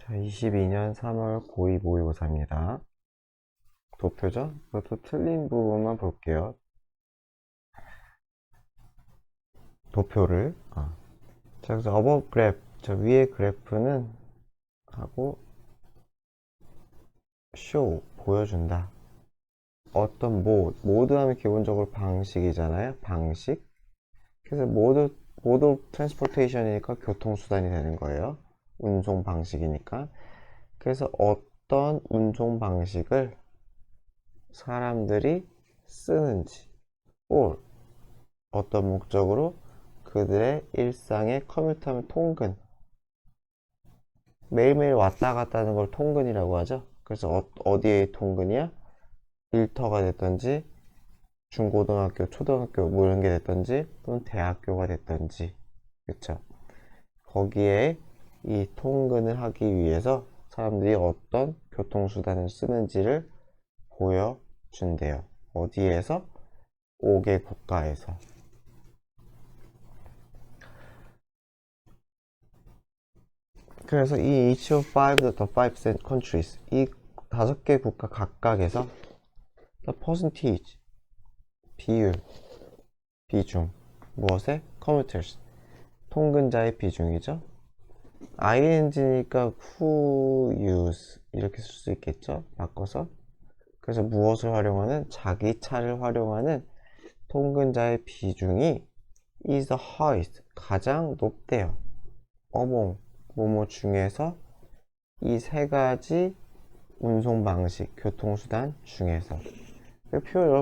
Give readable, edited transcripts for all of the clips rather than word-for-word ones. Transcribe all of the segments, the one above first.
자, 22년 3월 고2 모의고사입니다. 도표죠? 그것도 틀린 부분만 볼게요. 도표를. 자, 그래서 above graph, 저 위의 그래프는 하고 show, 보여준다. 어떤 모드 하면 기본적으로 방식이잖아요. 방식. 그래서 모드 오브 트랜스포테이션이니까 교통수단이 되는 거예요. 운송 방식이니까. 그래서 어떤 운송 방식을 사람들이 쓰는지, or 어떤 목적으로 그들의 일상의 커뮤트하면 통근, 매일매일 왔다 갔다 하는 걸 통근이라고 하죠. 그래서 어디에 통근이야? 일터가 됐던지 중고등학교, 초등학교 뭐 이런 게 됐던지 또는 대학교가 됐던지, 그쵸? 거기에 이 통근을 하기 위해서 사람들이 어떤 교통수단을 쓰는지를 보여준대요. 어디에서? 5개 국가에서. 그래서 이 each of the five countries, 이 5개 국가 각각에서 the percentage, 비율, 비중, 무엇에? commuters, 통근자의 비중이죠. ing니까 who use 이렇게 쓸 수 있겠죠, 바꿔서. 그래서 무엇을 활용하는? 자기 차를 활용하는 통근자의 비중이 is the highest, 가장 높대요. 어몽, 뭐뭐 중에서 이 세 가지 운송 방식, 교통수단 중에서.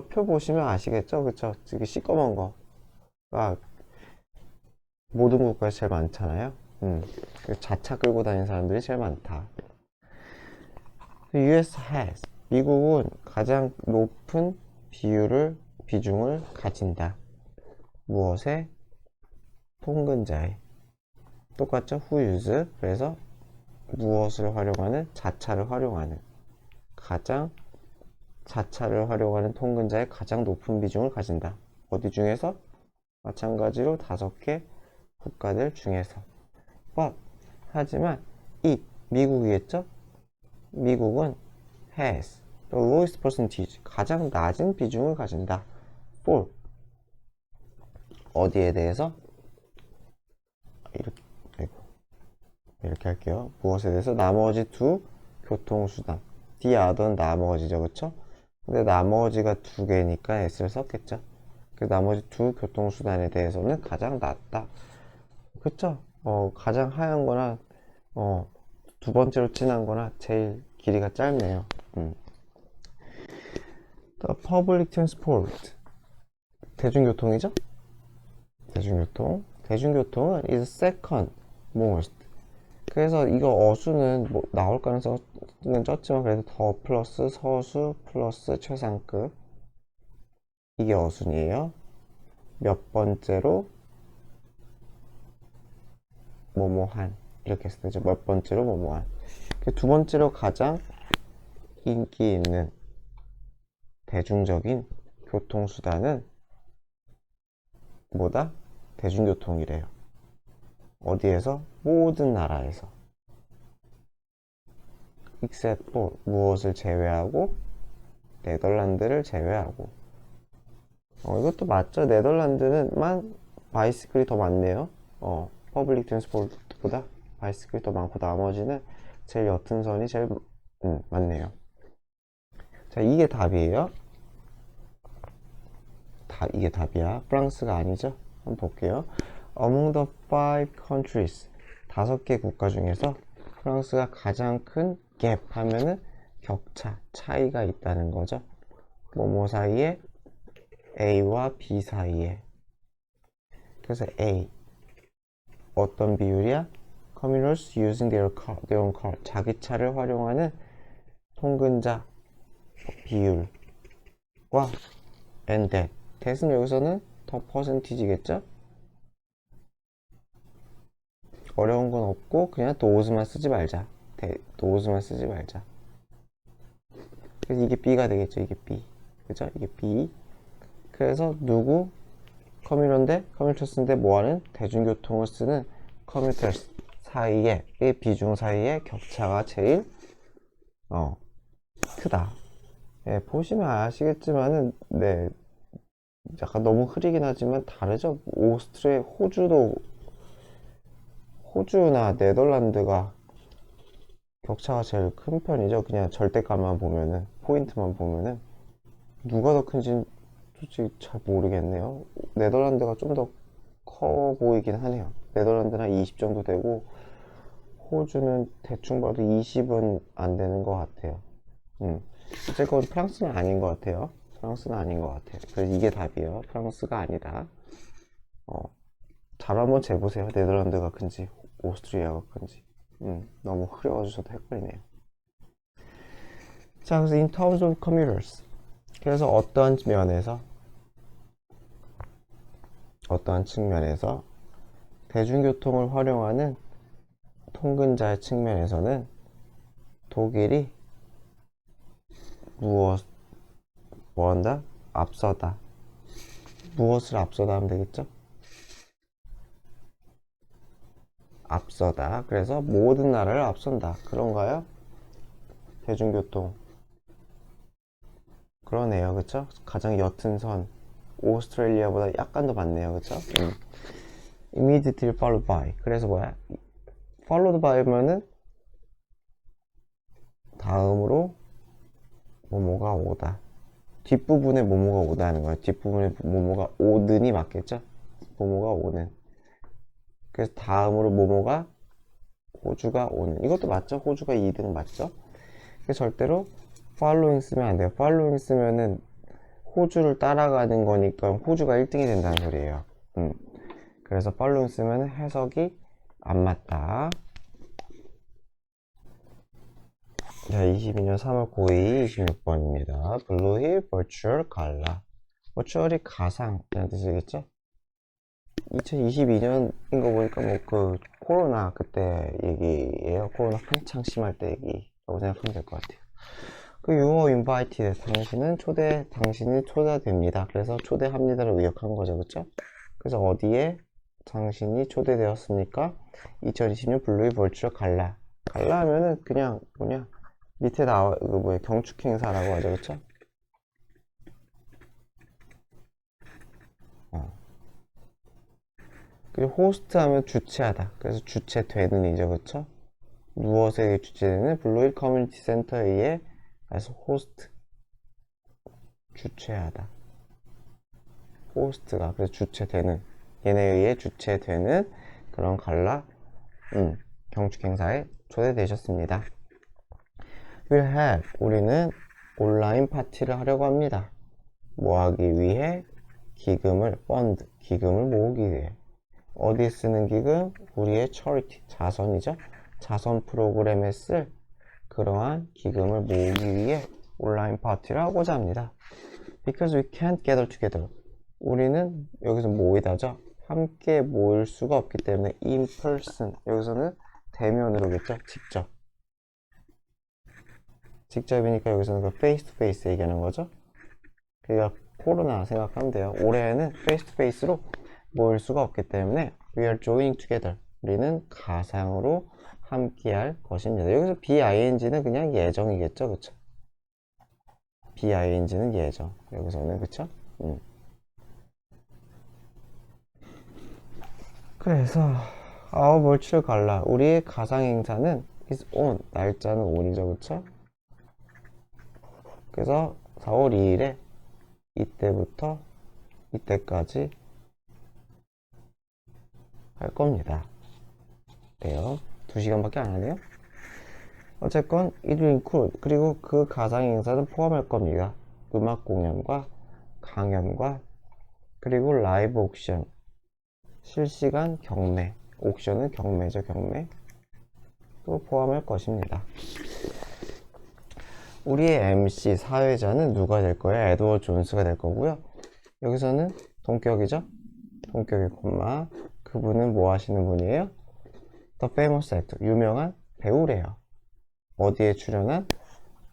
표 보시면 아시겠죠? 그쵸? 이게 시꺼먼 거가 모든 국가에 제일 많잖아요. 자차 끌고 다니는 사람들이 제일 많다. US has, 미국은 가장 높은 비중을 가진다. 무엇에? 통근자에. 똑같죠? who use, 그래서 무엇을 활용하는? 자차를 활용하는. 자차를 활용하는 통근자의 가장 높은 비중을 가진다. 어디 중에서? 마찬가지로 5개 국가들 중에서. But, 하지만 미국이겠죠? 미국은 has the lowest percentage, 가장 낮은 비중을 가진다. for, 어디에 대해서? 이렇게 할게요. 무엇에 대해서? 나머지 두 교통수단. the other는 나머지죠, 그쵸? 근데 나머지가 2개니까 s를 썼겠죠. 그 나머지 두 교통수단에 대해서는 가장 낮다. 그쵸? 가장 하얀 거나, 두 번째로 진한 거나 제일 길이가 짧네요. The public transport. 대중교통이죠? 대중교통은 is second most. 그래서 이거 어수는 뭐 나올 가능성은 적지만 그래도 더 플러스 서수 플러스 최상급, 이게 어순이에요. 몇 번째로 뭐뭐한, 이렇게 했을 때죠. 몇 번째로 뭐뭐한. 두 번째로 가장 인기 있는 대중적인 교통수단은 뭐다? 대중교통이래요. 어디에서? 모든 나라에서. except for, 무엇을 제외하고? 네덜란드를 제외하고. 이것도 맞죠. 네덜란드는만 바이시클이 더 많네요. 퍼블릭 트랜스포트보다 바이시클이 더 많고 나머지는 제일 옅은 선이 제일 많네요. 자, 이게 답이에요. 이게 답이야. 프랑스가 아니죠. 한번 볼게요. Among the five countries, 5개 국가 중에서 프랑스가 가장 큰 갭 하면은 격차, 차이가 있다는 거죠. 뭐뭐 사이에? A와 B 사이에. 그래서 A, 어떤 비율이야? Commuters using their own car, 자기 차를 활용하는 통근자 비율과 and that은 여기서는 더 퍼센티지겠죠? 어려운 건 없고 그냥 does만 쓰지 말자. does만 쓰지 말자. 그래서 이게 B가 되겠죠. 이게 B. 그죠? 이게 B. 그래서 누구? 커뮤터인데 뭐하는? 대중교통을 쓰는 커뮤터스, 사이에, 이 비중 사이에 격차가 제일 크다. 예, 보시면 아시겠지만은 네, 약간 너무 흐리긴 하지만 다르죠. 호주나 네덜란드가 격차가 제일 큰 편이죠. 그냥 절대값만 보면은, 포인트만 보면은. 누가 더 큰지 솔직히 잘 모르겠네요. 네덜란드가 좀 더 커 보이긴 하네요. 네덜란드는 20 정도 되고, 호주는 대충 봐도 20은 안 되는 것 같아요. 어쨌건 프랑스는 아닌 것 같아요. 프랑스는 아닌 것 같아요. 그래서 이게 답이에요. 프랑스가 아니다. 잘 한번 재보세요. 네덜란드가 큰지, 오스트리아가 큰지. 너무 흐려가지고 저도 헷갈리네요. 자, 그래서 in terms of commuters. 그래서 어떠한 측면에서 대중교통을 활용하는 통근자의 측면에서는 독일이 뭐한다? 앞서다. 무엇을 앞서다 하면 되겠죠? 앞서다. 그래서 모든 나라를 앞선다. 그런가요? 대중교통. 그러네요. 그쵸? 가장 옅은 선. 오스트레일리아보다 약간 더 많네요. 그쵸? immediately followed by. 그래서 뭐야? followed by면은 다음으로 뭐뭐가 오다. 뒷부분에 뭐뭐가 오다 하는 거예요. 뒷부분에 뭐뭐가 오든이 맞겠죠? 뭐뭐가 오는. 그래서 다음으로 뭐뭐가 호주가 오는. 이것도 맞죠? 호주가 2등 맞죠? 그래서 절대로 following 쓰면 안 돼요. following 쓰면은 호주를 따라가는 거니까 호주가 1등이 된다는 소리예요. 그래서 following 쓰면 해석이 안 맞다. 자, 22년 3월 고2 26번입니다. 블루힐 버추얼 갈라. 버추얼이 가상이라는 뜻이겠죠? 2022년인 거 보니까 뭐 그 코로나 그때 얘기예요. 코로나 한창 심할 때 얘기라고 생각하면 될 것 같아요. 그 you are invited. 당신이 초대됩니다. 그래서 초대합니다를 의역한 거죠. 그쵸? 그래서 어디에 당신이 초대되었습니까? 2020년 블루힐 버추얼 갈라. 갈라 하면은 그냥 뭐냐? 밑에 나와, 그 뭐야, 경축 행사라고 하죠. 그쵸? 그리고 호스트 하면 주최하다. 그래서 주최되는 이죠. 그쵸? 무엇에 주최되는? 블루힐 커뮤니티 센터에 의해, 그래서 호스트. 주최하다. 호스트가, 그래서 주최되는. 얘네에 의해 주최되는 그런 갈라, 경축 행사에 초대되셨습니다. We'll have, 우리는 온라인 파티를 하려고 합니다. 뭐 하기 위해? 기금을 모으기 위해. 어디에 쓰는 기금? 우리의 charity, 자선이죠. 자선 프로그램에 쓸 그러한 기금을 모으기 위해 온라인 파티를 하고자 합니다. Because we can't gather together. 우리는 여기서 모이다죠. 함께 모일 수가 없기 때문에 in person. 여기서는 대면으로겠죠. 직접이니까 여기서는 그 face to face 얘기하는 거죠. 그러니까 코로나 생각하면 돼요. 올해에는 face to face로 모일 수가 없기 때문에 we are joining together. 우리는 가상으로 함께할 것입니다. 여기서 BING는 그냥 예정이겠죠. 그쵸? BING는 예정. 여기서는 그쵸? 그래서 our virtual gala, 우리의 가상 행사는 is on. 날짜는 on이죠. 그쵸? 그래서 4월 2일에 이때부터 이때까지 할 겁니다. 그래요. 2시간밖에 안 하네요. 어쨌건 it will include, 그리고 그 가상 행사는 포함할 겁니다. 음악 공연과 강연과 그리고 라이브 옥션, 실시간 경매. 옥션은 경매죠. 경매 또 포함할 것입니다. 우리의 MC 사회자는 누가 될 거예요? 에드워드 존스가 될 거고요. 여기서는 동격이죠. 동격의 콤마. 그분은 뭐 하시는 분이에요? The famous actor, 유명한 배우래요. 어디에 출연한?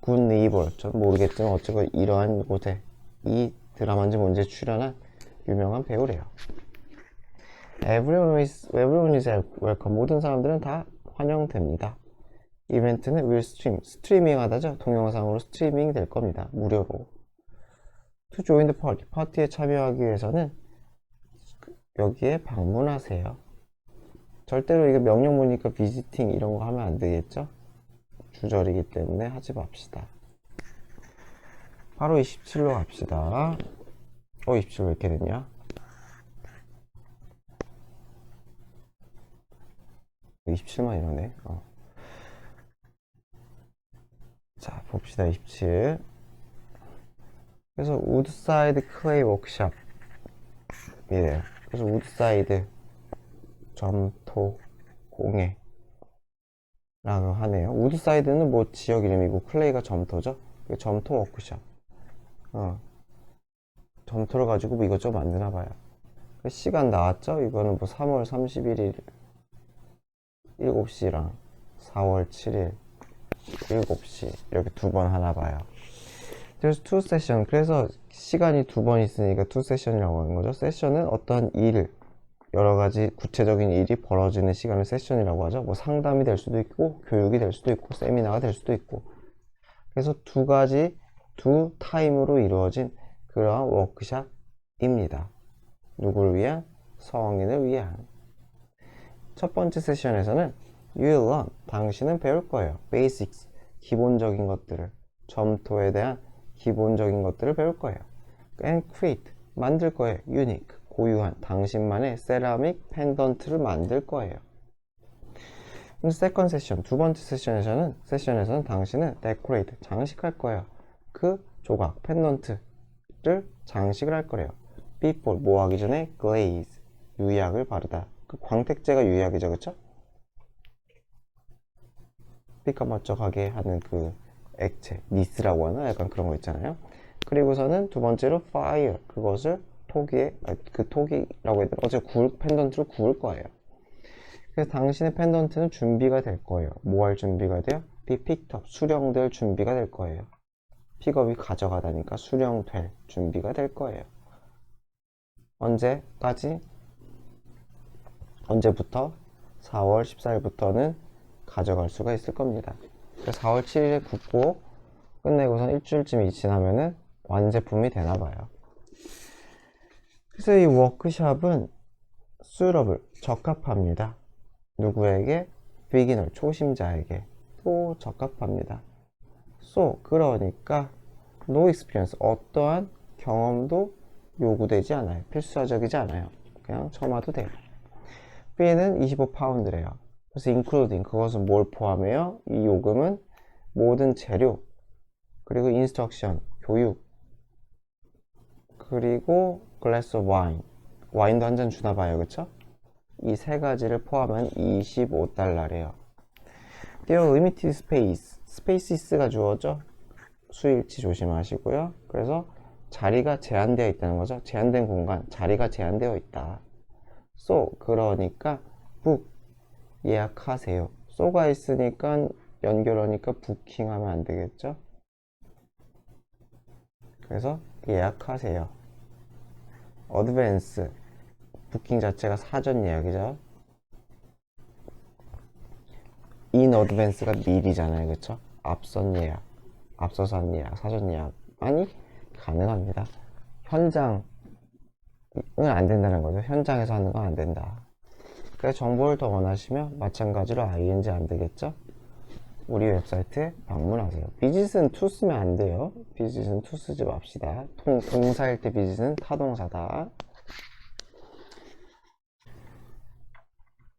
굿 네이버. 전 모르겠지만 어쨌건 이러한 곳에 이 드라마인지 뭔지 출연한 유명한 배우래요. everyone is welcome. 모든 사람들은 다 환영됩니다. 이벤트는 will stream. 스트리밍 하다죠. 동영상으로 스트리밍 될 겁니다. 무료로. To join the party. 파티에 참여하기 위해서는 여기에 방문하세요. 절대로 이거 명령 보니까 visiting 이런 거 하면 안 되겠죠? 주절이기 때문에 하지 맙시다. 바로 27로 갑시다. 27 왜 이렇게 됐냐? 27만 이러네. 자, 봅시다. 27. 그래서 우드사이드 클레이 워크샵 이래요. 그래서 우드사이드 점토 공예 라고 하네요. 우드사이드는 뭐 지역 이름이고 클레이가 점토죠. 점토 워크샵. 점토를 가지고 뭐 이것저것 만드나 봐요. 시간 나왔죠? 이거는 뭐 3월 31일 7시랑 4월 7일 7시 이렇게 두 번 하나 봐요. There's two session. 그래서 시간이 두 번 있으니까 two session이라고 하는 거죠. 세션은 어떤 일, 여러 가지 구체적인 일이 벌어지는 시간을 세션이라고 하죠. 뭐 상담이 될 수도 있고, 교육이 될 수도 있고, 세미나가 될 수도 있고. 그래서 두 가지, 두 타임으로 이루어진 그러한 워크샵입니다. 누구를 위한? 성인을 위한. 첫 번째 세션에서는 You'll learn. 당신은 배울 거예요. Basics. 기본적인 것들을. 점토에 대한 기본적인 것들을 배울 거예요. And create. 만들 거예요. Unique. 고유한 당신만의 세라믹 펜던트를 만들 거예요. 세컨드 세션, 두 번째 세션에서는 당신은 decorate, 장식할 거예요. 그 조각, 펜던트를 장식을 할 거래요. Before, 뭐 하기 전에 glaze, 유약을 바르다. 그 광택제가 유약이죠, 그쵸? 삐까머쩍하게 하는 그 액체, 니스라고 하나? 약간 그런 거 있잖아요. 그리고서는 두 번째로 fire, 그것을 토기라고 해야 되나? 펜던트를 구울 거예요. 그래서 당신의 펜던트는 준비가 될 거예요. 뭐 할 준비가 돼요? be picked up, 수령될 준비가 될 거예요. 픽업이 가져가다니까 수령될 준비가 될 거예요. 언제까지? 언제부터? 4월 14일부터는 가져갈 수가 있을 겁니다. 4월 7일에 굽고 끝내고선 일주일쯤이 지나면은 완제품이 되나봐요. 그래서 이 워크샵은 suitable, 적합합니다. 누구에게? beginner, 초심자에게 또 적합합니다. So, 그러니까 no experience, 어떠한 경험도 요구되지 않아요. 필수적이지 않아요. 그냥 처음 와도 돼요. B는 25파운드래요. 그래서 including, 그것은 뭘 포함해요? 이 요금은 모든 재료, 그리고 instruction, 교육, 그리고 glass of wine, 와인도 한 잔 주나 봐요. 그쵸? 이 세 가지를 포함한 25달러래요. There are limited space, spaces가 주어져. 수일치 조심하시고요. 그래서 자리가 제한되어 있다는 거죠. 제한된 공간, 자리가 제한되어 있다. So, 그러니까 book, 예약하세요. so가 있으니까 연결하니까 부킹하면 안 되겠죠? 그래서 예약하세요. advance, 부킹 자체가 사전 예약이죠. in advance가 미리잖아요. 그쵸? 앞선 예약, 앞서서 한 예약, 사전 예약만이 가능합니다. 현장은 안 된다는 거죠. 현장에서 하는 건 안 된다. 그래서 정보를 더 원하시면 마찬가지로 ing 안 되겠죠? 우리 웹사이트에 방문하세요. 비짓은 to 쓰면 안 돼요. 비짓은 to 쓰지 맙시다. 동사일 때 비짓은 타동사다.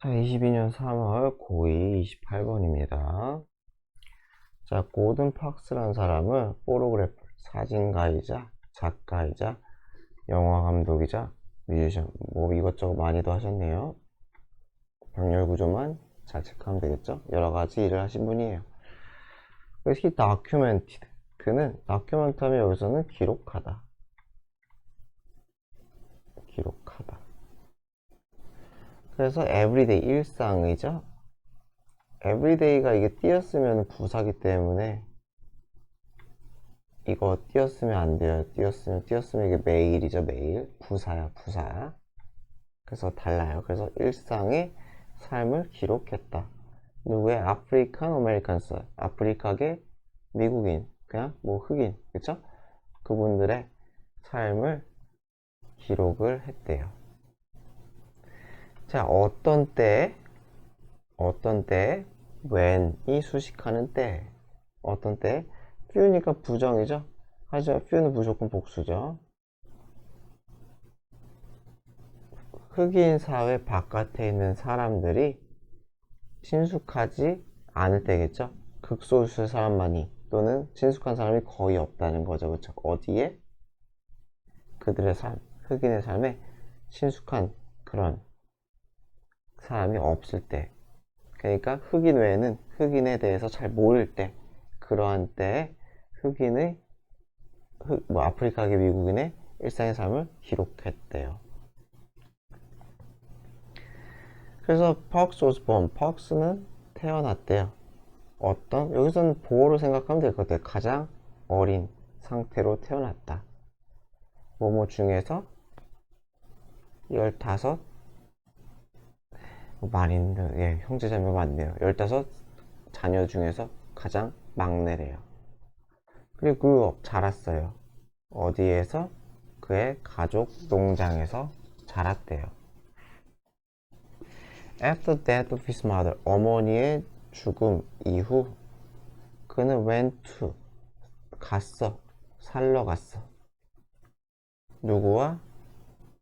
자, 22년 3월 고2 28번입니다. 자, 고든 팍스라는 사람은 포토그래퍼, 사진가이자 작가이자 영화 감독이자 뮤지션, 뭐 이것저것 많이도 하셨네요. 병렬 구조만 잘 체크하면 되겠죠? 여러 가지 일을 하신 분이에요. 그래서 he documented, 그는 document 하면 여기서는 기록하다. 기록하다. 그래서 everyday, 일상이죠. everyday가 이게 띄었으면 부사기 때문에 이거 띄었으면 안 돼요. 띄었으면 이게 매일이죠. 매일. 부사야, 부사. 그래서 달라요. 그래서 일상의 삶을 기록했다. 누구의? 아프리칸 아메리칸스, 아프리카계 미국인, 그냥 뭐 흑인, 그쵸? 그분들의 삶을 기록을 했대요. 자, 어떤 때, when이 수식하는 때, 어떤 때, few니까 부정이죠? 하지만 few는 무조건 복수죠. 흑인 사회 바깥에 있는 사람들이 친숙하지 않을 때겠죠? 극소수의 사람만이, 또는 친숙한 사람이 거의 없다는 거죠. 그쵸? 어디에? 그들의 삶, 흑인의 삶에 친숙한 그런 사람이 없을 때, 그러니까 흑인 외에는 흑인에 대해서 잘 모를 때, 그러한 때에 흑인의 아프리카계 미국인의 일상의 삶을 기록했대요. 그래서 퍽스 was born, 퍽스는 태어났대요. 어떤? 여기서는 보호로 생각하면 될 것 같아요. 가장 어린 상태로 태어났다. 뭐뭐 중에서 15 말인데, 예, 형제자매가 많네요. 15 자녀 중에서 가장 막내래요. 그리고 자랐어요. 어디에서? 그의 가족 농장에서 자랐대요. After the death of his mother, 어머니의 죽음 이후 그는 went to, 갔어, 살러 갔어. 누구와?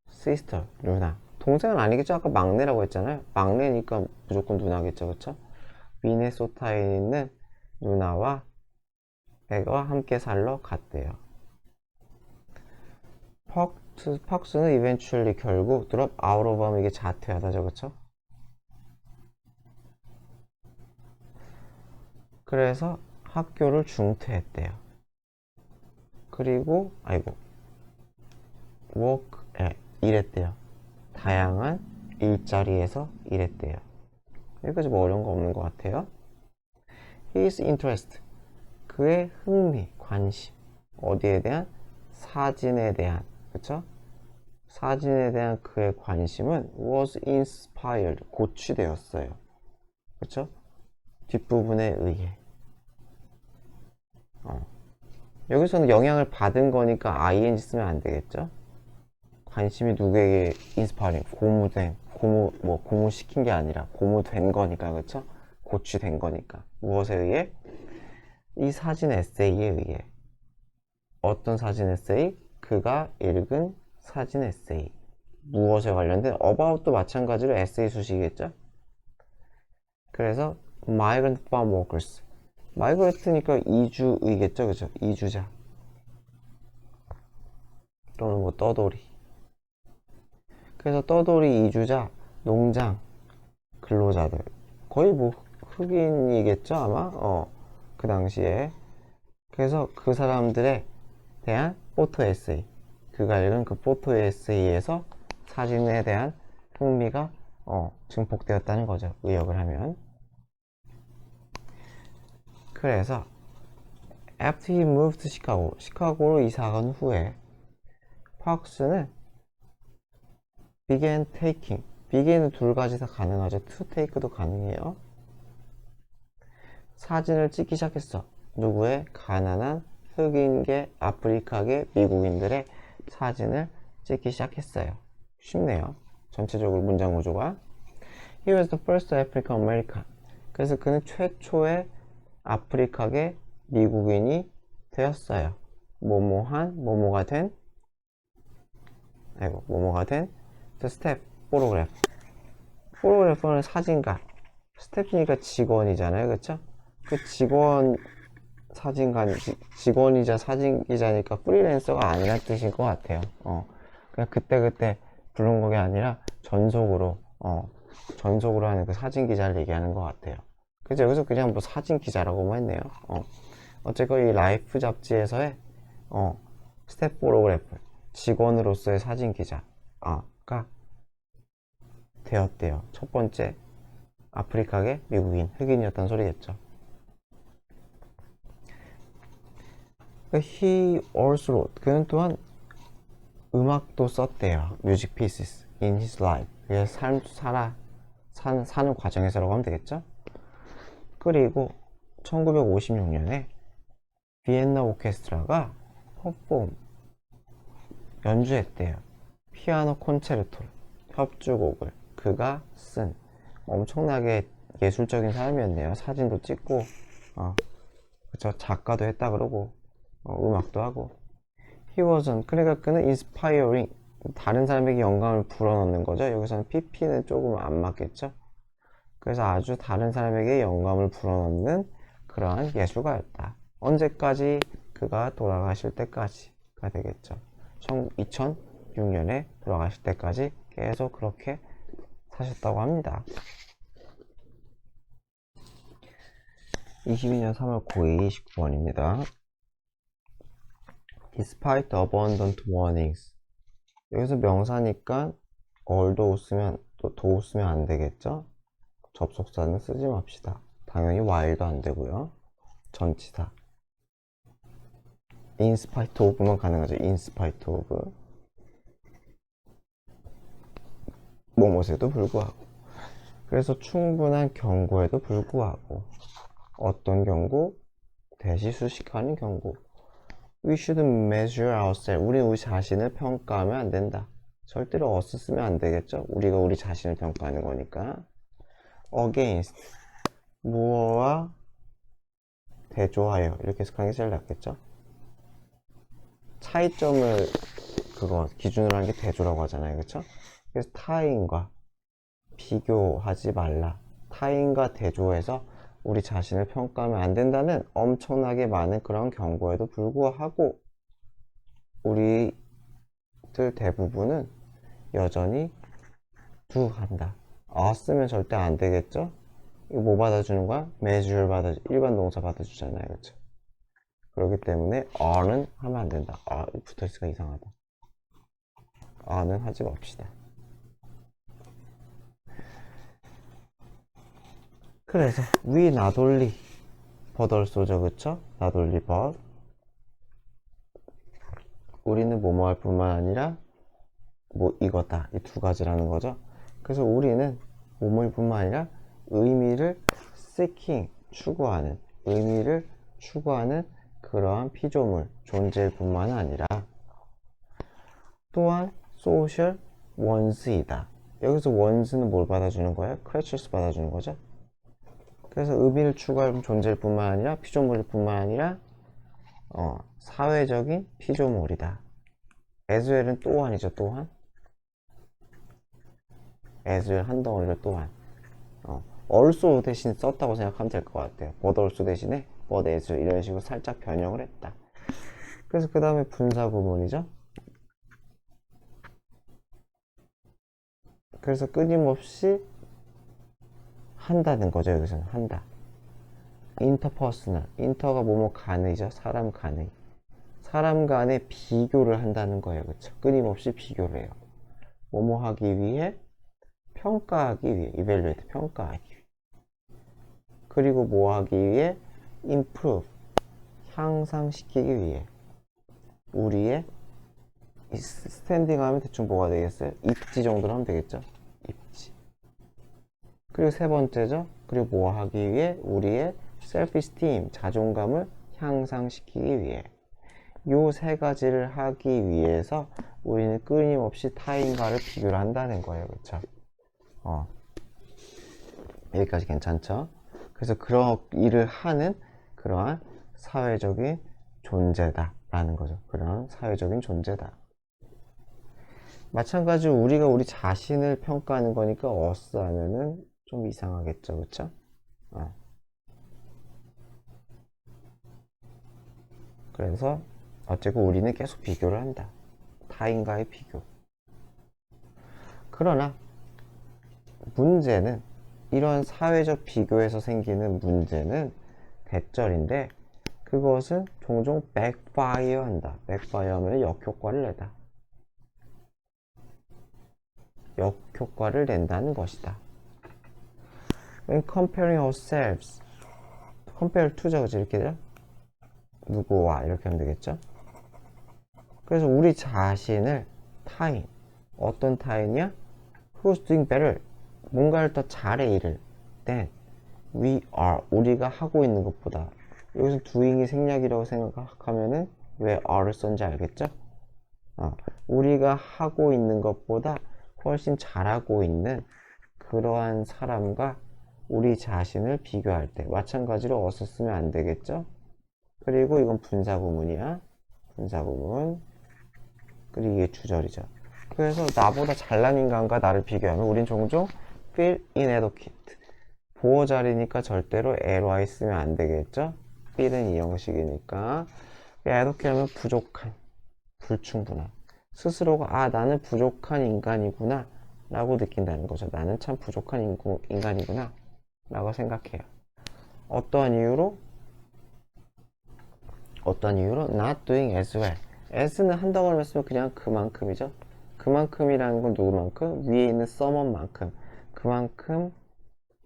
sister, 누나. 동생은 아니겠죠? 아까 막내라고 했잖아요. 막내니까 무조건 누나겠죠, 그쵸? 미네소타에 있는 누나와 애가 함께 살러 갔대요. 퍽스는 eventually 결국 drop out of 하면 이게 자퇴하다죠, 그쵸? 그래서 학교를 중퇴했대요. 그리고 work, 일했대요. 다양한 일자리에서 일했대요. 여기까지 뭐 어려운 거 없는 것 같아요. His interest, 그의 흥미, 관심. 어디에 대한? 사진에 대한, 그쵸? 사진에 대한 그의 관심은 was inspired, 고취되었어요. 그쵸? 뒷부분에 의해. 여기서는 영향을 받은 거니까 ing 쓰면 안 되겠죠? 관심이 누구에게 inspiring, 고무시킨 게 아니라 고무된 거니까, 그쵸? 고취된 거니까. 무엇에 의해? 이 사진 에세이에 의해. 어떤 사진 에세이? 그가 읽은 사진 에세이. 무엇에 관련된? about도 마찬가지로 에세이 수식이겠죠? 그래서 migrant farm workers. migrant니까 이주의겠죠, 그죠? 이주자. 또는 뭐 떠돌이. 그래서 떠돌이 이주자, 농장 근로자들. 거의 뭐 흑인이겠죠, 아마? 그 당시에. 그래서 그 사람들에 대한 포토 에세이. 그가 읽은 그 포토 에세이에서 사진에 대한 흥미가 증폭되었다는 거죠. 의역을 하면. 그래서 after he moved to Chicago, 시카고로 이사간 후에 팍스는 began taking, begin은 두 가지 다 가능하죠. to take도 가능해요. 사진을 찍기 시작했어. 누구의? 가난한 흑인계, 아프리카계 미국인들의 사진을 찍기 시작했어요. 쉽네요. 전체적으로 문장 구조가. He was the first African American. 그래서 그는 최초의 아프리카계 미국인이 되었어요. 뭐뭐가 된 the step photograph. 포토그래퍼는 사진가. 스텝이니까 직원이잖아요, 그쵸? 그 직원이자 사진기자니까 프리랜서가 아니란 뜻인 것 같아요. 그냥 그때그때 부른 게 아니라 전속으로 하는 그 사진기자를 얘기하는 것 같아요. 그래서 여기서 그냥 뭐 사진기자라고만 했네요. 어쨌건 이 라이프 잡지에서의 스텝 포토그래퍼, 직원으로서의 사진기자가 되었대요. 첫 번째 아프리카계 미국인, 흑인이었다는 소리겠죠. He also wrote, 그는 또한 음악도 썼대요. Music pieces in his life. 얘 사는 과정에서라고 하면 되겠죠? 그리고 1956년에 비엔나 오케스트라가 퍼폼 연주했대요. 피아노 콘체르토를, 협주곡을 그가 쓴. 엄청나게 예술적인 사람이었네요. 사진도 찍고 그쵸, 작가도 했다 그러고 음악도 하고. He wasn't, 그러니까 그는 inspiring, 다른 사람에게 영감을 불어넣는 거죠. 여기서는 PP는 조금 안 맞겠죠. 그래서 아주 다른 사람에게 영감을 불어넣는 그러한 예술가였다. 언제까지? 그가 돌아가실 때까지가 되겠죠. 2006년에 돌아가실 때까지 계속 그렇게 사셨다고 합니다. 22년 3월 9일 29번입니다. Despite abundant warnings. 여기서 명사니까 얼도 쓰면 또 도 쓰면 안 되겠죠? 접속사는 쓰지 맙시다. 당연히 while도 안 되고요. 전치사. in spite of만 가능하죠. in spite of. 뭐뭐에도 불구하고. 그래서 충분한 경고에도 불구하고. 어떤 경고? 대시수식하는 경고. We should measure ourselves. 우리는 우리 자신을 평가하면 안 된다. 절대로 us 쓰면 안 되겠죠. 우리가 우리 자신을 평가하는 거니까. against. 무어와 대조하여. 이렇게 해석하는 게 제일 낫겠죠. 차이점을 기준으로 하는 게 대조라고 하잖아요. 그렇죠? 그래서 타인과 비교하지 말라. 타인과 대조해서 우리 자신을 평가하면 안 된다는 엄청나게 많은 그런 경고에도 불구하고 우리들 대부분은 여전히 do 한다. 쓰면 절대 안 되겠죠? 이거 뭐 받아주는 거야? measure 일반 동사 받아주잖아요. 그렇죠? 그렇기 때문에 are는 하면 안 된다. 붙어있으니까 이상하다. are는 하지 맙시다. 그래서 we not only but also죠. 그쵸? not only but 우리는 뭐뭐 할 뿐만 아니라 뭐 이거다. 이 두 가지라는 거죠. 그래서 우리는 뭐뭐일 뿐만 아니라 의미를 seeking 추구하는, 의미를 추구하는 그러한 피조물 존재일 뿐만 아니라 또한 social ones이다. 여기서 ones는 뭘 받아주는 거예요? creatures 받아주는 거죠. 그래서 의미를 추구할 존재일 뿐만 아니라 피조물일 뿐만 아니라 사회적인 피조물이다. as well은 또한이죠. 또한 as well 한 덩어리로 또한 also 대신 썼다고 생각하면 될 것 같아요. but also 대신에 but as well 이런 식으로 살짝 변형을 했다. 그래서 그 다음에 분사 구문이죠. 그래서 끊임없이 한다는 거죠. 여기서는 한다. interpersonal, inter가 뭐뭐 간의죠. 사람 간의. 사람 간의 비교를 한다는 거예요. 그쵸? 끊임없이 비교를 해요. 뭐뭐 하기 위해, 평가하기 위해, evaluate, 평가하기 위해. 그리고 뭐 하기 위해? improve, 향상시키기 위해. 우리의 스탠딩 하면 대충 뭐가 되겠어요? 입지 정도로 하면 되겠죠? 입지. 그리고 세 번째죠. 그리고 뭐 하기 위해? 우리의 self-esteem, 자존감을 향상시키기 위해. 요 세 가지를 하기 위해서 우리는 끊임없이 타인과를 비교를 한다는 거예요. 그렇죠? 여기까지 괜찮죠? 그래서 그런 일을 하는 그러한 사회적인 존재다 라는 거죠. 그런 사회적인 존재다. 마찬가지로 우리가 우리 자신을 평가하는 거니까 us 하면은 좀 이상하겠죠. 그쵸? 그래서 어쨌든 우리는 계속 비교를 한다. 타인과의 비교. 그러나 문제는 이런 사회적 비교에서 생기는 문제는 대절인데 그것은 종종 backfire 한다. backfire 하면 역효과를 내다. 역효과를 낸다는 것이다. When comparing ourselves, compare to죠. 그치? 이렇게 되죠? 누구와 이렇게 하면 되겠죠? 그래서 우리 자신을 타인, 어떤 타인이야? who's doing better? 뭔가를 더 잘해 일을 than we are. 우리가 하고 있는 것보다. 여기서 doing이 생략이라고 생각하면은 왜 are를 썼는지 알겠죠? 우리가 하고 있는 것보다 훨씬 잘하고 있는 그러한 사람과 우리 자신을 비교할 때 마찬가지로 어서 쓰면 안 되겠죠? 그리고 이건 분사구문이야. 분사구문. 그리고 이게 주절이죠. 그래서 나보다 잘난 인간과 나를 비교하면 우린 종종 feel inadequate. 보호자리니까 절대로 ly 쓰면 안 되겠죠? feel은 이 형식이니까. inadequate 하면 부족한, 불충분한. 스스로가 나는 부족한 인간이구나 라고 느낀다는 거죠. 나는 참 부족한 인간이구나 라고 생각해요. 어떠한 이유로? not doing as well. as는 한다고 하면 그냥 그만큼이죠. 그만큼이라는 건 누구만큼? 위에 있는 someone만큼. 그만큼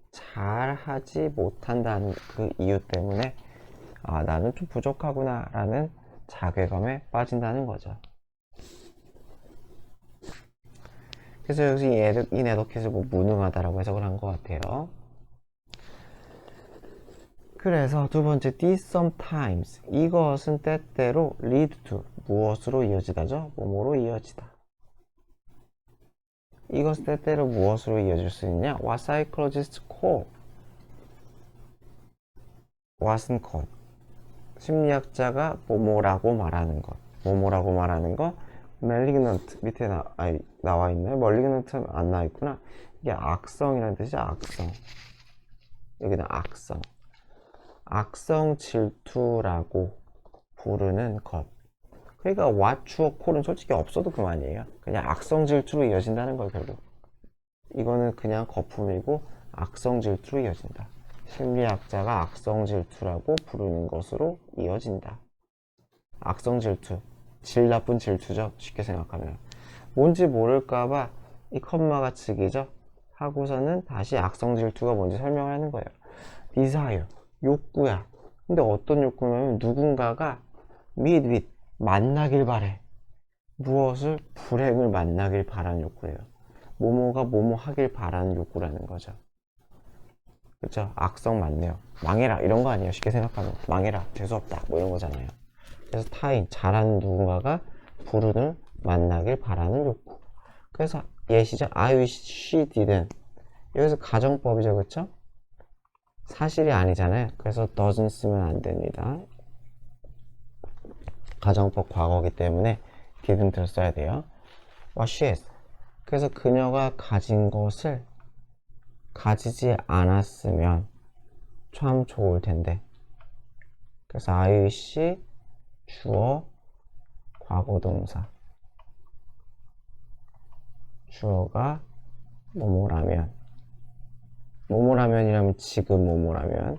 잘하지 못한다는 그 이유 때문에 나는 좀 부족하구나 라는 자괴감에 빠진다는 거죠. 그래서 여기서 이 inadequate을 무능하다라고 해석을 한 것 같아요. 그래서 두 번째, these sometimes. 이것은 때때로 lead to. 무엇으로 이어지다죠? 뭐뭐로 이어지다. 이것은 때때로 무엇으로 이어질 수 있냐? What psychologists call. what은 것. 심리학자가 뭐뭐라고 말하는 것. 뭐뭐라고 말하는 것. malignant. 밑에 나와 있나요? malignant는 안 나와 있구나. 이게 악성이라는 뜻이죠. 악성. 여기는 악성. 악성 질투라고 부르는 것. 그러니까 what, 주어, call은 솔직히 없어도 그만이에요. 그냥 악성 질투로 이어진다는 걸 결국. 이거는 그냥 거품이고 악성 질투로 이어진다. 심리학자가 악성 질투라고 부르는 것으로 이어진다. 악성 질투. 질 나쁜 질투죠. 쉽게 생각하면. 뭔지 모를까봐 이 컴마가 즉이죠. 하고서는 다시 악성 질투가 뭔지 설명을 하는 거예요. desire. 욕구야. 근데 어떤 욕구냐면 누군가가 meet 만나길 바래. 무엇을? 불행을 만나길 바라는 욕구예요. 뭐뭐가 뭐뭐 하길 바라는 욕구라는 거죠. 그쵸? 악성 맞네요. 망해라 이런 거 아니에요. 쉽게 생각하면 망해라 재수없다 뭐 이런 거잖아요. 그래서 타인 잘하는 누군가가 불운을 만나길 바라는 욕구. 그래서 예시죠. I wish she didn't. 여기서 가정법이죠. 그쵸? 사실이 아니잖아요. 그래서 doesn't 쓰면 안 됩니다. 가정법 과거이기 때문에 didn't를 써야 돼요. What she has. 그래서 그녀가 가진 것을 가지지 않았으면 참 좋을 텐데. 그래서 I wish 주어 과거동사. 주어가 뭐뭐라면. 뭐뭐라면이라면 지금 뭐뭐라면.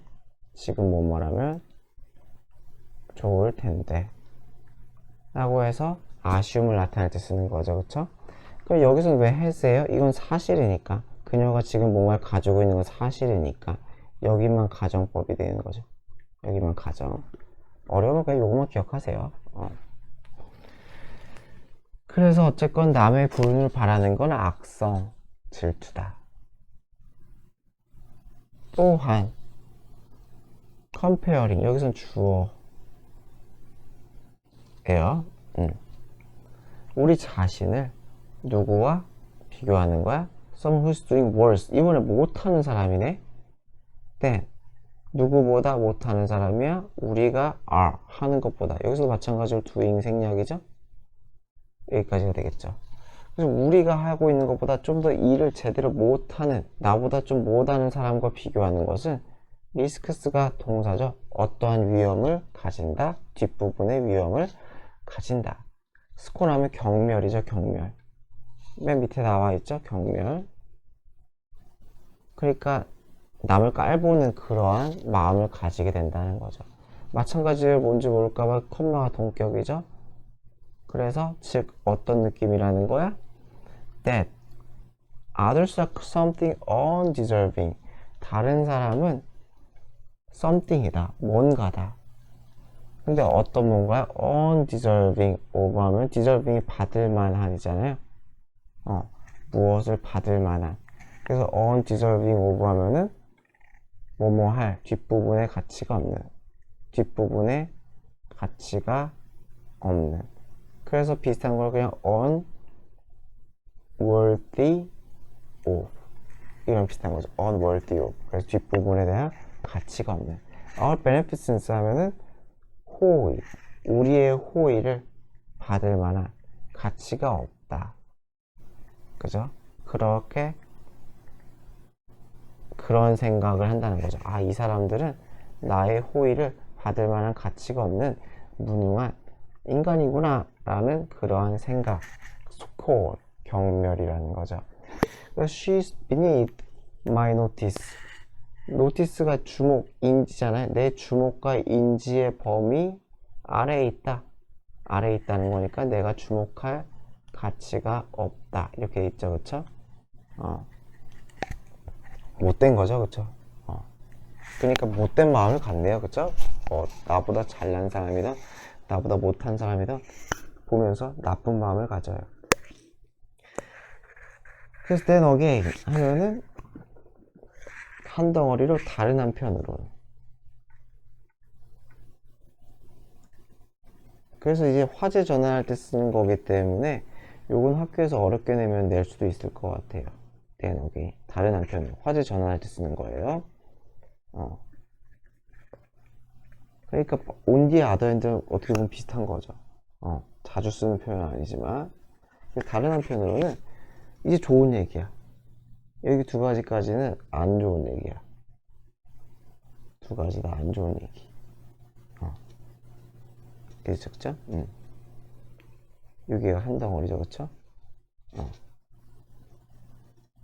지금 뭐뭐라면 좋을 텐데. 라고 해서 아쉬움을 나타낼 때 쓰는 거죠. 그쵸? 그럼 여기서는 왜 has예요? 이건 사실이니까. 그녀가 지금 뭔가를 가지고 있는 건 사실이니까. 여기만 가정법이 되는 거죠. 여기만 가정. 어려우면 그냥 요것만 기억하세요. 그래서 어쨌건 남의 불운을 바라는 건 악성 질투다. 또한 comparing. 여기서는 주어예요. 우리 자신을 누구와 비교하는 거야? Someone who's doing worse. 이번에 못하는 사람이네. then 누구보다 못하는 사람이야? 우리가 are 하는 것보다. 여기서도 마찬가지로 doing 생략이죠. 여기까지가 되겠죠. 그래서 우리가 하고 있는 것보다 좀 더 일을 제대로 못하는, 나보다 좀 못하는 사람과 비교하는 것은 리스크스가 동사죠. 어떠한 위험을 가진다. 뒷부분의 위험을 가진다. 스코나면 경멸이죠. 경멸. 맨 밑에 나와 있죠. 경멸. 그러니까 남을 깔보는 그러한 마음을 가지게 된다는 거죠. 마찬가지로 뭔지 모를까봐 콤마가 동격이죠. 그래서 즉 어떤 느낌이라는 거야? That others are something undeserving. 다른 사람은 something이다. 뭔가다. 근데 어떤 뭔가야? undeserving of 하면 deserving이 받을 만한이잖아요. 무엇을 받을 만한. 그래서 undeserving of 하면은 뭐뭐 할, 뒷부분에 가치가 없는, 뒷부분에 가치가 없는. 그래서 비슷한 걸 그냥 unworthy of, 이런 비슷한 거죠. unworthy of. 그래서 뒷부분에 대한 가치가 없는. our beneficence 하면은 호의, 우리의 호의를 받을 만한 가치가 없다. 그죠? 그렇게 그런 생각을 한다는 거죠. 아, 이 사람들은 나의 호의를 받을 만한 가치가 없는 무능한 인간이구나 라는 그러한 생각. score, 경멸이라는 거죠. She's beneath my notice. notice가 주목, 인지잖아요. 내 주목과 인지의 범위 아래에 있다. 아래에 있다는 거니까 내가 주목할 가치가 없다. 이렇게 돼 있죠. 그쵸? 못된 거죠. 그쵸? 그러니까 못된 마음을 갖네요. 그쵸? 나보다 잘난 사람이든 나보다 못한 사람이든 보면서 나쁜 마음을 가져요. 그래서 then again 하면은 한 덩어리로 다른 한편으로. 그래서 이제 화제 전환할 때 쓰는 거기 때문에 요건 학교에서 어렵게 내면 낼 수도 있을 것 같아요. then again 다른 한편으로 화제 전환할 때 쓰는 거예요. 그러니까 on the other hand는 어떻게 보면 비슷한 거죠. 자주 쓰는 표현은 아니지만 다른 한편으로는 이제 좋은 얘기야. 여기 두 가지까지는 안 좋은 얘기야. 두 가지 다 안 좋은 얘기. 그죠? 그쵸? 여기가 한 덩어리죠. 그쵸?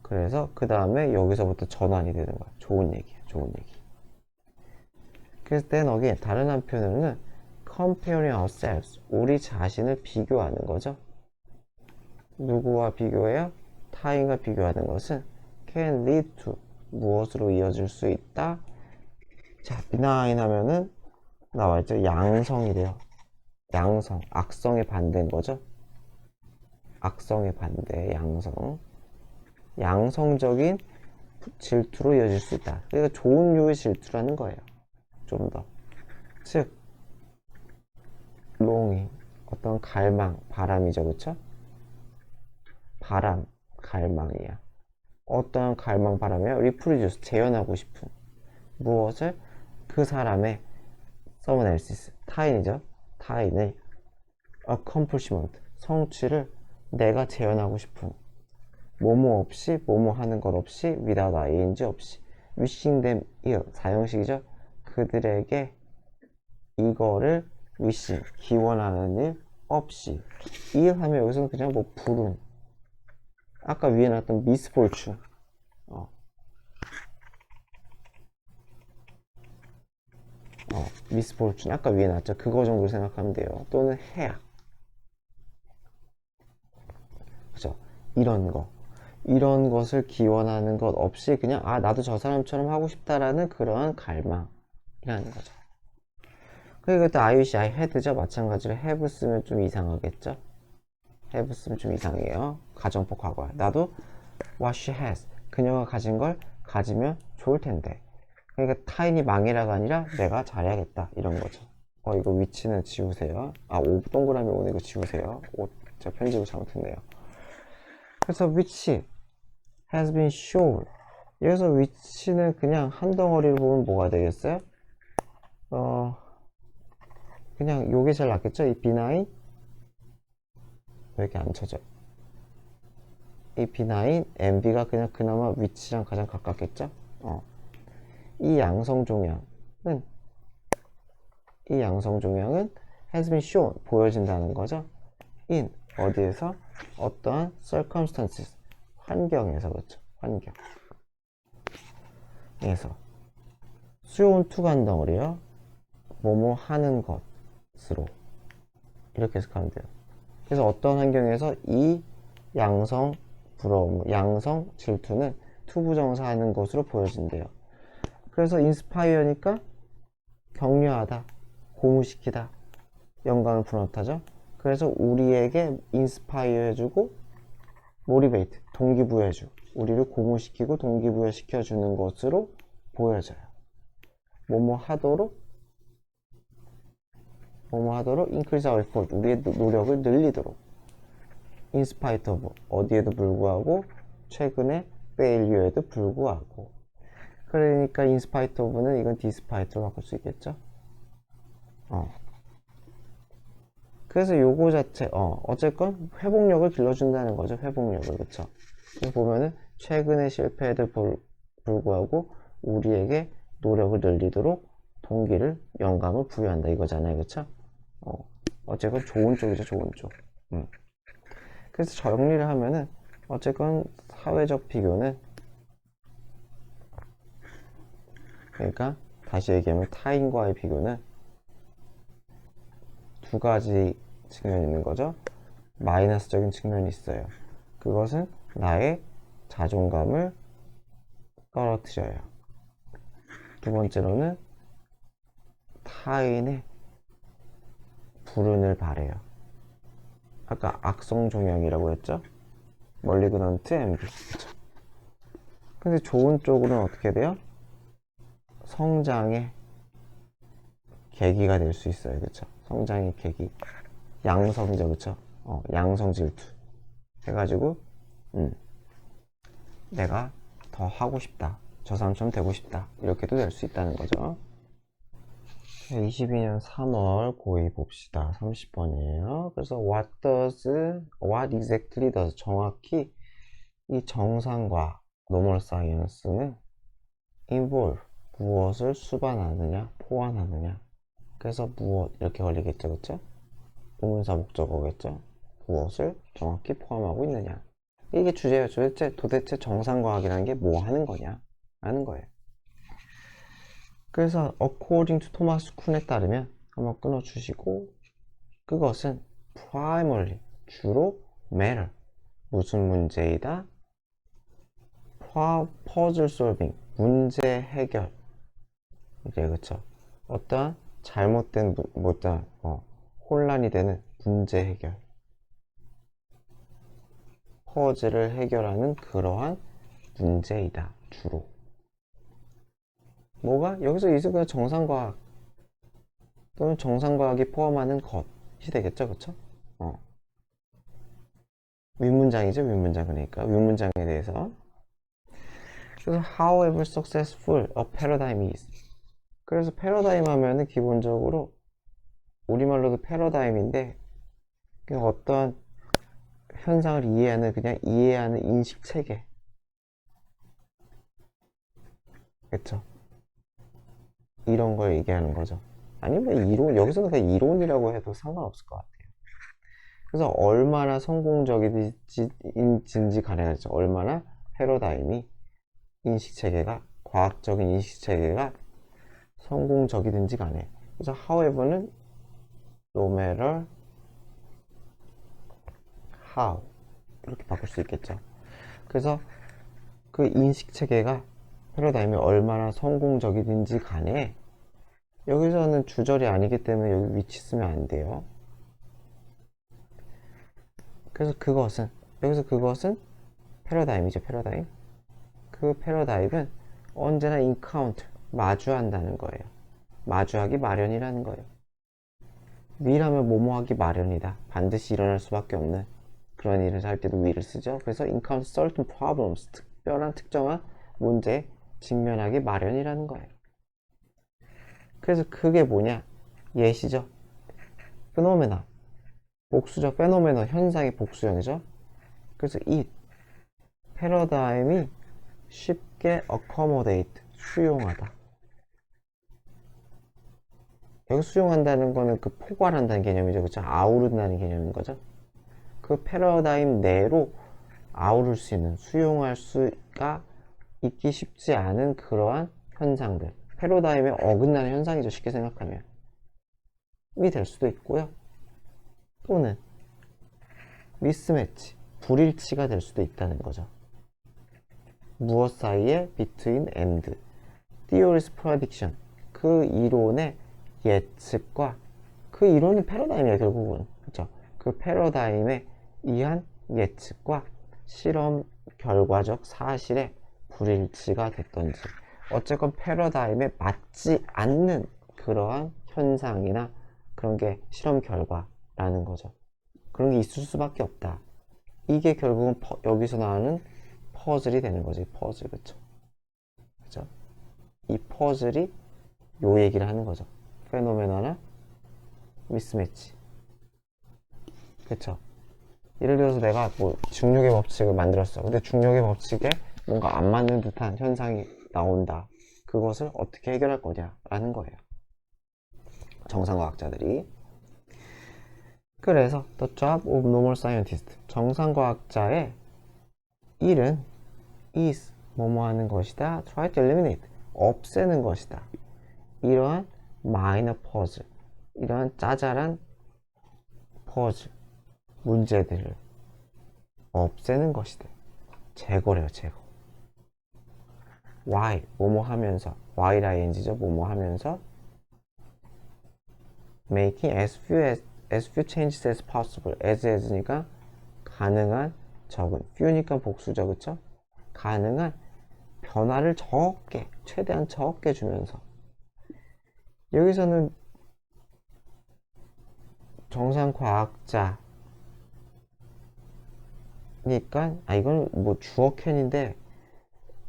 그래서 그 다음에 여기서부터 전환이 되는 거야. 좋은 얘기야. 좋은 얘기. 그래서 then again 다른 한편으로는 comparing ourselves 우리 자신을 비교하는 거죠. 누구와 비교해요? 타인과 비교하는 것은 can lead to 무엇으로 이어질 수 있다. 자, benign 하면은 나와있죠. 양성이래요. 양성, 악성의 반대인 거죠. 악성의 반대, 양성. 양성적인 질투로 이어질 수 있다. 그러니까 좋은 류의 질투라는 거예요. 좀 더. 즉, longing, 어떤 갈망, 바람이죠. 그쵸? 바람, 갈망이야. 어떠한 갈망, 바람이야? reproduce, 재현하고 싶은. 무엇을? 그 사람의 someone else's, 타인이죠. 타인의 accomplishment, 성취를 내가 재현하고 싶은. 뭐뭐 없이, 뭐뭐 하는 것 없이, without ing 없이. wishing them ill, 사형식이죠. 그들에게 이거를 wishing, 기원하는 일 없이. ill 하면 여기서는 그냥 뭐 불운. 아까 위에 나왔던 misfortune. misfortune. 아까 위에 나왔죠. 그거 정도 생각하면 돼요. 또는 해악. 그죠? 이런 거. 이런 것을 기원하는 것 없이 그냥 아 나도 저 사람처럼 하고 싶다라는 그러한 갈망이라는 거죠. 그리고 그때 I wish I had죠. 마찬가지로 have 쓰면 좀 이상하겠죠. have 쓰면 좀 이상해요. 가정법 과거야. 나도 what she has 그녀가 가진 걸 가지면 좋을 텐데. 그러니까 타인이 망해라가 아니라 내가 잘해야겠다 이런 거죠. 이거 위치는 지우세요. 동그라미 오는 이거 지우세요. 제가 편집을 잘못했네요. 그래서 which has been shown. 여기서 which는 그냥 한 덩어리를 보면 뭐가 되겠어요? 그냥 요게 제일 낫겠죠? 이 B9 왜 이렇게 안 쳐져? 이 B9, MB가 그냥 그나마 which랑 가장 가깝겠죠? 이 양성 종양은 has been shown 보여진다는 거죠. in 어디에서? 어떠한 circumstances 환경에서. 그렇죠? 환경에서 수요운 투간 덩어리요. 뭐뭐 하는 것으로 이렇게 해석하면 돼요. 그래서 어떤 환경에서 이 양성 부러움, 양성 질투는 투부정사 하는 것으로 보여진대요. 그래서 인스파이어니까 격려하다, 고무시키다, 영감을 불어넣다죠. 그래서 우리에게 인스파이어 해주고 motivate, 동기부여주. 우리를 고무시키고 동기부여시켜주는 것으로 보여져요. 뭐뭐 하도록 increase our effort, 우리의 노력을 늘리도록. in spite of, 어디에도 불구하고, 최근에 failure에도 불구하고. 그러니까 in spite of는 이건 despite로 바꿀 수 있겠죠? 그래서 요거 자체, 어쨌건 회복력을 길러준다는 거죠. 회복력을, 그쵸? 보면은, 최근의 실패에도 불구하고, 우리에게 노력을 늘리도록 동기를, 영감을 부여한다 이거잖아요. 그쵸? 어쨌건 좋은 쪽이죠. 좋은 쪽. 그래서 정리를 하면은, 어쨌건 사회적 비교는, 그러니까, 다시 얘기하면 타인과의 비교는 두 가지 측면이 있는 거죠. 마이너스적인 측면이 있어요. 그것은 나의 자존감을 떨어뜨려요. 두 번째로는 타인의 불운을 바래요. 아까 악성종양이라고 했죠? 멀리그넌트 MB. 근데 좋은 쪽으로는 어떻게 돼요? 성장의 계기가 될 수 있어요. 그쵸? 성장의 계기. 양성이죠. 그쵸? 양성 질투. 해가지고, 내가 더 하고 싶다. 저 사람처럼 되고 싶다. 이렇게도 될 수 있다는 거죠. 22년 3월 고2 봅시다. 30번이에요. 그래서 what exactly does, 정확히 이 정상과 normal science는 involve, 무엇을 수반하느냐, 포함하느냐. 그래서 무엇 이렇게 걸리겠죠. 그쵸? 의문사 목적어겠죠. 무엇을 정확히 포함하고 있느냐. 이게 주제예요. 도대체 정상과학이라는 게 뭐 하는 거냐 하는 거예요. 그래서 according to 토마스 쿤에 따르면 한번 끊어주시고, 그것은 primarily, 주로 matter, 무슨 문제이다, puzzle solving, 문제 해결. 이제 그쵸? 어떠한 잘못된 혼란이 되는 문제 해결, 퍼즐을 해결하는 그러한 문제이다. 주로 뭐가? 여기서 그냥 정상과학 또는 정상과학이 포함하는 것이 되겠죠. 그쵸? 윗문장이죠. 윗문장. 그러니까 윗문장에 대해서. 그래서 however successful a paradigm is, 그래서 패러다임 하면은 기본적으로 우리말로도 패러다임인데, 그냥 어떠한 현상을 이해하는 인식 체계. 그쵸? 이런 걸 얘기하는 거죠. 아니면 이론, 여기서는 그냥 이론이라고 해도 상관없을 것 같아요. 그래서 얼마나 성공적인지 가능하죠. 얼마나 패러다임이, 인식체계가, 과학적인 인식체계가 성공적이든지 간에. 그래서 however는 no matter how 이렇게 바꿀 수 있겠죠. 그래서 그 인식체계가, 패러다임이 얼마나 성공적이든지 간에, 여기서는 주절이 아니기 때문에 여기 위치 쓰면 안 돼요. 그래서 여기서 그것은 패러다임이죠. 패러다임. 그 패러다임은 언제나 encounter, 마주한다는 거예요. 마주하기 마련이라는 거예요. will하면 뭐뭐하기 마련이다. 반드시 일어날 수밖에 없는 그런 일을 할 때도 will을 쓰죠. 그래서 encounter certain problems, 특정한 문제에 직면하기 마련이라는 거예요. 그래서 그게 뭐냐? 예시죠. 페노메나, 복수죠. 페노메나, 현상의 복수형이죠. 그래서 이 패러다임이 쉽게 accommodate, 수용하다. 여기 수용한다는 거는 그 포괄한다는 개념이죠. 그쵸? 아우른다는 개념인 거죠. 그 패러다임 내로 아우를 수 있는, 수용할 수가 있기 쉽지 않은 그러한 현상들. 패러다임에 어긋나는 현상이죠. 쉽게 생각하면. 이 될 수도 있고요. 또는 미스매치, 불일치가 될 수도 있다는 거죠. 무엇 사이에 between and, theory's prediction, 그 이론의 예측과, 그 이론이 패러다임이에요. 결국은. 그쵸? 그 패러다임에 의한 예측과 실험 결과적 사실에 불일치가 됐던지 어쨌건 패러다임에 맞지 않는 그러한 현상이나 그런 게 실험 결과라는 거죠. 그런 게 있을 수밖에 없다. 이게 결국은 여기서 나오는 퍼즐이 되는 거지. 퍼즐. 그쵸? 그죠? 이 퍼즐이 요 얘기를 하는 거죠. 페노메나나 미스매치. 그쵸? 예를 들어서 내가 뭐 중력의 법칙을 만들었어. 근데 중력의 법칙에 뭔가 안 맞는 듯한 현상이 나온다. 그것을 어떻게 해결할 거냐라는 거예요. 정상과학자들이. 그래서 The job of normal scientist. 정상과학자의 일은 is 뭐뭐 하는 것이다. Try to eliminate. 없애는 것이다. 이러한 minor puzzle. 이러한 짜잘한 퍼즐. 문제들을 없애는 것이다. 제거래요, 제거. Why, 뭐뭐 하면서, while ing죠, 뭐뭐 하면서, making as few changes as possible. as니까 가능한 적은, few니까 복수죠, 그쵸? 가능한 변화를 적게, 최대한 적게 주면서. 여기서는 정상과학자 니까 이건 뭐 주어 캔인데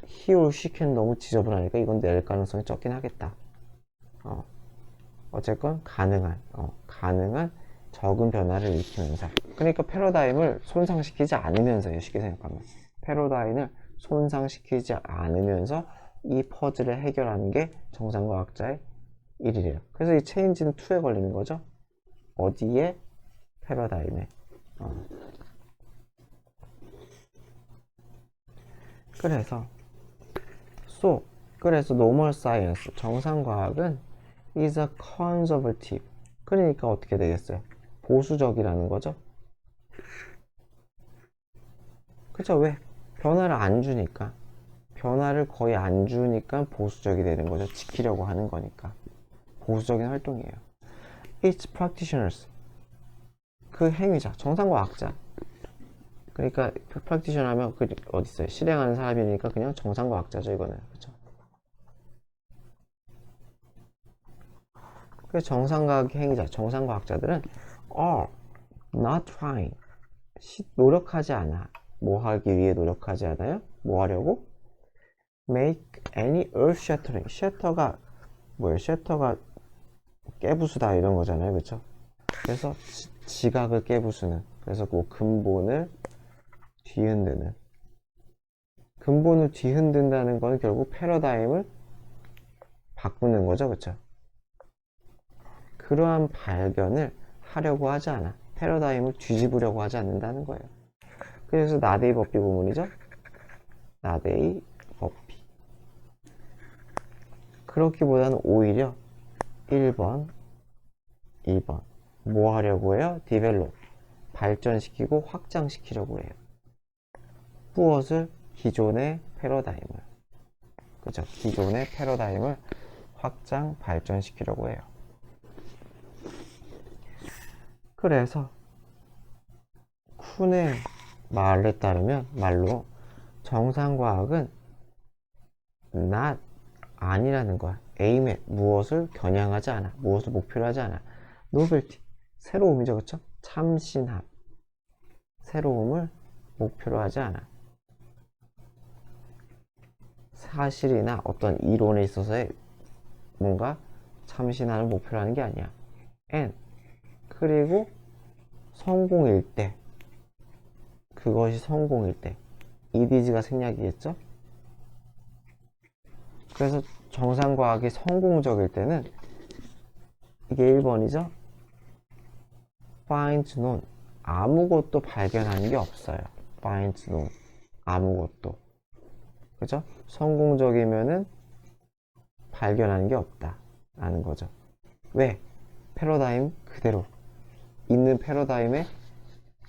he or she can 너무 지저분하니까 이건 낼 가능성이 적긴 하겠다. 어쨌건 가능한 적은 변화를 일으키면서, 그러니까 패러다임을 손상시키지 않으면서요. 쉽게 생각하면 패러다임을 손상시키지 않으면서 이 퍼즐을 해결하는 게 정상과학자의 일이래요. 그래서 이 체인지는 2에 걸리는 거죠. 어디에? 패러다임에. 그래서 normal science, 정상과학은 is a conservative. 그러니까 어떻게 되겠어요? 보수적이라는 거죠. 그쵸? 왜? 변화를 안 주니까. 변화를 거의 안 주니까 보수적이 되는 거죠. 지키려고 하는 거니까. 보수적인 활동이에요. Its practitioners. 그 행위자, 정상과학자. 그러니까 practitioner 하면 그 어디 있어요? 실행하는 사람이니까 그냥 정상과학자죠, 이거는. 그쵸? 그 정상과학 행위자, 정상과학자들은 are not trying. 노력하지 않아. 뭐 하기 위해 노력하지 않아요? 뭐 하려고? make any earth shattering. shatter가 뭐예요? shatter가 깨부수다 이런 거잖아요, 그쵸? 그래서 지각을 깨부수는, 그래서 그 근본을 뒤흔드는, 근본을 뒤흔든다는 건 결국 패러다임을 바꾸는 거죠, 그쵸? 그러한 발견을 하려고 하지 않아. 패러다임을 뒤집으려고 하지 않는다는 거예요. 그래서 나데이 법비 구문이죠. 나데이 법비. 그렇기보다는 오히려 1번, 2번 뭐 하려고 해요? 디벨롭, 발전시키고 확장시키려고 해요. 무엇을? 기존의 패러다임을. 그죠? 기존의 패러다임을 확장, 발전시키려고 해요. 그래서 쿤의 말에 따르면, 말로 정상과학은 not, 아니라는 거야. aim at, 무엇을 겨냥하지 않아, 무엇을 목표로 하지 않아. novelty, 새로움이죠, 그쵸? 참신함, 새로움을 목표로 하지 않아. 사실이나 어떤 이론에 있어서의 뭔가 참신함을 목표로 하는 게 아니야. and, 그리고 성공일 때, 그것이 성공일 때, EDG가 생략이겠죠? 그래서 정상과학이 성공적일 때는 이게 1번이죠? find none, 아무것도 발견하는 게 없어요. find none, 아무것도. 그죠? 성공적이면은 발견하는 게 없다 라는 거죠. 왜? 패러다임 그대로, 있는 패러다임에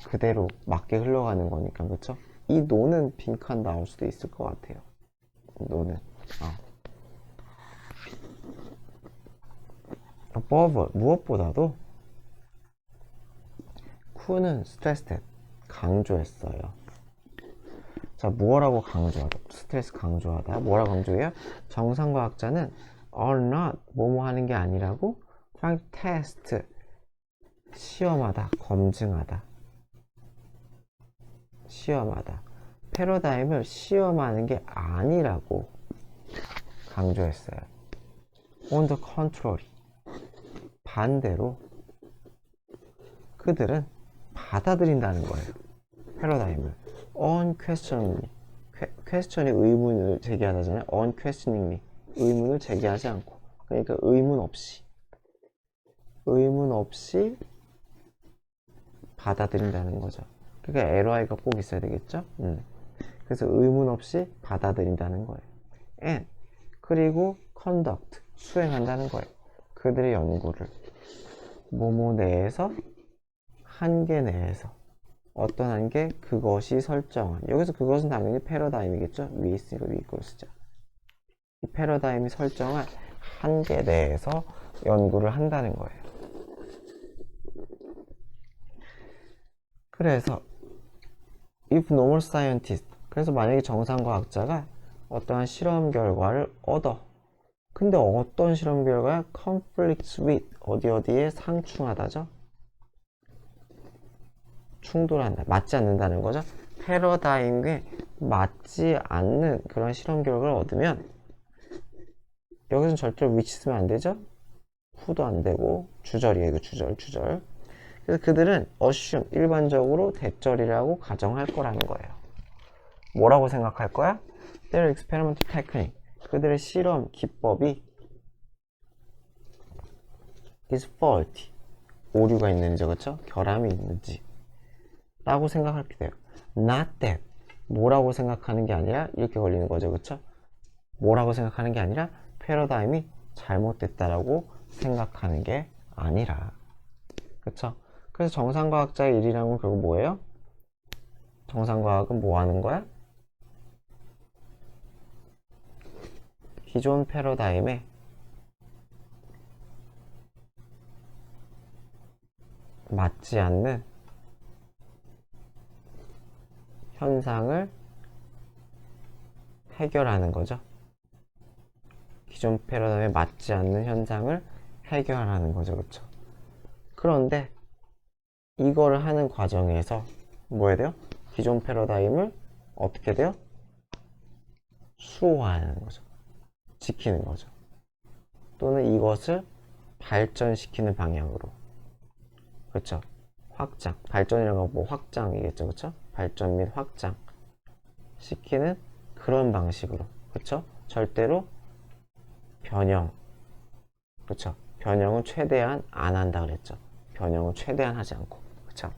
그대로 맞게 흘러가는 거니까. 그쵸? 이 노는 빈칸 나올 수도 있을 것 같아요. 노는 above, 무엇보다도 쿤은 stressed, 강조했어요. 자, 뭐라고 강조하다? 스트레스 강조하다. 뭐라고 강조해요? 정상과학자는 are not 뭐뭐 하는 게 아니라고 trying to test 시험하다, 검증하다. 시험하다. 패러다임을 시험하는 게 아니라고 강조했어요. On the contrary. 반대로 그들은 받아들인다는 거예요. 패러다임을. unquestioningly. 퀘스천이 의문을 제기하다잖아요. unquestioningly. 의문을 제기하지 않고. 그러니까 의문 없이 받아들인다는 거죠. 그러니까 LI가 꼭 있어야 되겠죠? 그래서 의문 없이 받아들인다는 거예요. and 그리고 conduct 수행한다는 거예요. 그들의 연구를 뭐뭐 내에서 한계 내에서 어떤 한계 그것이 설정한 여기서 그것은 당연히 패러다임이겠죠. 위에 있으니까 위에 걸 쓰자. 이 패러다임이 설정한 한계 내에서 연구를 한다는 거예요. 그래서 if normal scientist 그래서 만약에 정상과학자가 어떠한 실험 결과를 얻어 근데 어떤 실험 결과야? conflicts with 어디에 상충하다죠? 충돌한다. 맞지 않는다는 거죠. 패러다임에 맞지 않는 그런 실험 결과를 얻으면 여기서는 절대로 which 쓰면 안 되죠? who도 안 되고 주절이에요. 이거 주절. 그래서 그들은 assume 일반적으로 대절이라고 가정할 거라는 거예요. 뭐라고 생각할 거야? Their experimental technique 그들의 실험 기법이 is faulty 오류가 있는지 그렇죠? 결함이 있는지 라고 생각하게 돼요. Not that 뭐라고 생각하는 게 아니라 이렇게 걸리는 거죠. 그렇죠? 뭐라고 생각하는 게 아니라 패러다임이 잘못됐다라고 생각하는 게 아니라 그렇죠? 그래서 정상과학자의 일이라는 건 결국 뭐예요? 정상과학은 뭐 하는 거야? 기존 패러다임에 맞지 않는 현상을 해결하는 거죠. 기존 패러다임에 맞지 않는 현상을 해결하는 거죠. 그렇죠? 그런데 이거를 하는 과정에서 뭐 해야 돼요? 기존 패러다임을 어떻게 돼요? 수호하는 거죠. 지키는 거죠. 또는 이것을 발전시키는 방향으로. 그렇죠? 확장. 발전이라는 건 뭐 확장이겠죠. 그렇죠? 발전 및 확장 시키는 그런 방식으로. 그렇죠? 절대로 변형. 그렇죠? 변형은 최대한 안 한다 그랬죠. 변형은 최대한 하지 않고. 그렇죠?